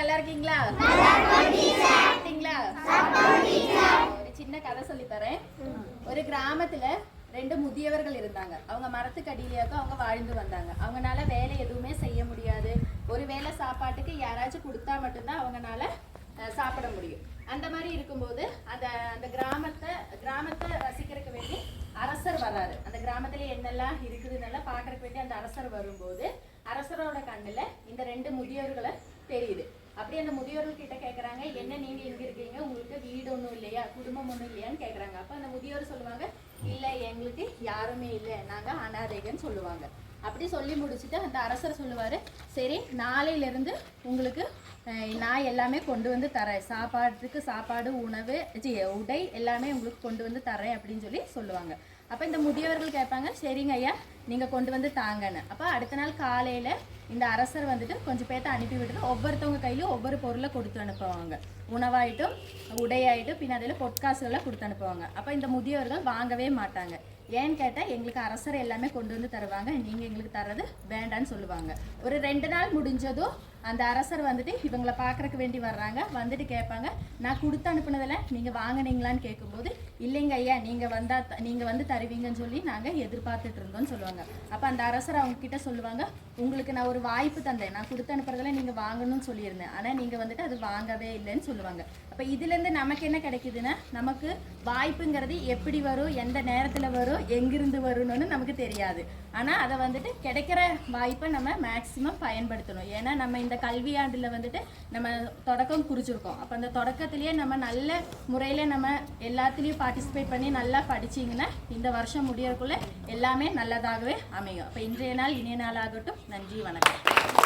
எல்லாரும் நல்லா இருக்கீங்களா? ஒரு சின்ன கதை சொல்லி தரேன். ஒரு கிராமத்துல 2 முதியவர்கள் இருந்தாங்க. அவங்க மரத்துக்கு அடியிலேயாக்க அவங்க வாழ்ந்து வந்தாங்க. அவங்களால வேலை எதுவுமே செய்ய முடியாது. ஒரு வேளை சாப்பாட்டுக்கு யாராச்சும் கொடுத்தா மட்டும்தான் அவங்களால சாப்பிட முடியும். அந்த மாதிரி இருக்கும்போது அந்த கிராமத்தை ரசிக்கிறதுக்கு வேண்டி அரசர் வர்றாரு. அந்த கிராமத்துல என்னெல்லாம் இருக்குதுன்னு பாக்குறதுக்கு வேண்டி அந்த அரசர் வரும்போது அரசரோட கண்ணுல இந்த 2 முதியோர்களை தெரியுது. அப்படியே அந்த முதியோர்கள் கிட்ட கேட்கறாங்க, என்ன நீங்க இங்க இருக்கீங்க, உங்களுக்கு வீடு ஒன்றும் இல்லையா, குடும்பம் ஒன்றும் இல்லையான்னு கேட்கறாங்க. அப்ப அந்த முதியோர் சொல்லுவாங்க, இல்ல எங்களுக்கு யாருமே இல்லை, நாங்க அனாதைகன்னு சொல்லுவாங்க. அப்படி சொல்லி முடிச்சுட்டு அந்த அரசர் சொல்லுவாரு, சரி நாளையில இருந்து உங்களுக்கு நான் எல்லாமே கொண்டு வந்து தரேன், சாப்பாட்டுக்கு சாப்பாடு, உணவு, உடை எல்லாமே உங்களுக்கு கொண்டு வந்து தரேன் அப்படின்னு சொல்லி சொல்லுவாங்க. அப்போ இந்த முதியவர்கள் கேட்பாங்க, சரிங்க ஐயா நீங்க கொண்டு வந்து தாங்கன்னு. அப்போ அடுத்த நாள் காலையில இந்த அரசர் வந்துட்டு கொஞ்சம் பேர்த்த அனுப்பி விட்டுட்டு ஒவ்வொருத்தவங்க கையிலும் ஒவ்வொரு பொருளை கொடுத்து அனுப்புவாங்க. உணவாயிட்டும் உடையாயிட்டும் பின் அதில் பொற்காசுகளை கொடுத்து அனுப்புவாங்க. அப்போ இந்த முதியவர்கள் வாங்கவே மாட்டாங்க. ஏன்னு கேட்டால் எங்களுக்கு அரசர் எல்லாமே கொண்டு வந்து தருவாங்க, நீங்கள் எங்களுக்கு தர்றது வேண்டான்னு சொல்லுவாங்க. ஒரு 2 நாள் முடிஞ்சதும் அந்த அரசர் வந்துட்டு இவங்களை பார்க்கறக்கு வேண்டி வர்றாங்க. வந்துட்டு கேட்பாங்க, நான் கொடுத்து அனுப்புனதில் நீங்கள் வாங்கினீங்களான்னு கேட்கும்போது, இல்லைங்க ஐயா நீங்கள் வந்து தருவீங்கன்னு சொல்லி நாங்கள் எதிர்பார்த்துட்டு இருந்தோம்னு சொல்லுவாங்க. அப்போ அந்த அரசர் அவங்க கிட்ட சொல்லுவாங்க, உங்களுக்கு நான் ஒரு வாய்ப்பு தந்தேன், நான் கொடுத்து அனுப்புறதில் நீங்கள் வாங்கணும்னு சொல்லியிருந்தேன், ஆனால் நீங்கள் வந்துட்டு அது வாங்கவே இல்லைன்னு சொல்லுவாங்க. அப்போ இதுலேருந்து நமக்கு என்ன கிடைக்குதுன்னா, நமக்கு வாய்ப்புங்கிறது எப்படி வரும், எந்த நேரத்தில் வரும், எங்கிருந்து வரும்னு நமக்கு தெரியாது. ஆனால் அதை வந்துட்டு கிடைக்கிற வாய்ப்பை நம்ம மேக்சிமம் பயன்படுத்தணும். ஏன்னா நம்ம இந்த கல்வியாண்டில் வந்துட்டு நம்ம தொடக்கம் குறிச்சிருக்கோம். அப்போ அந்த தொடக்கத்திலேயே நம்ம நல்ல முறையில் நம்ம எல்லாத்துலேயும் பார்ட்டிசிபேட் பண்ணி நல்லா படிச்சிங்கன்னா இந்த வருஷம் முடியறதுக்குள்ளே எல்லாமே நல்லதாகவே அமையும். அப்போ இன்றைய நாள் இனிய நாள் ஆகட்டும். நன்றி, வணக்கம்.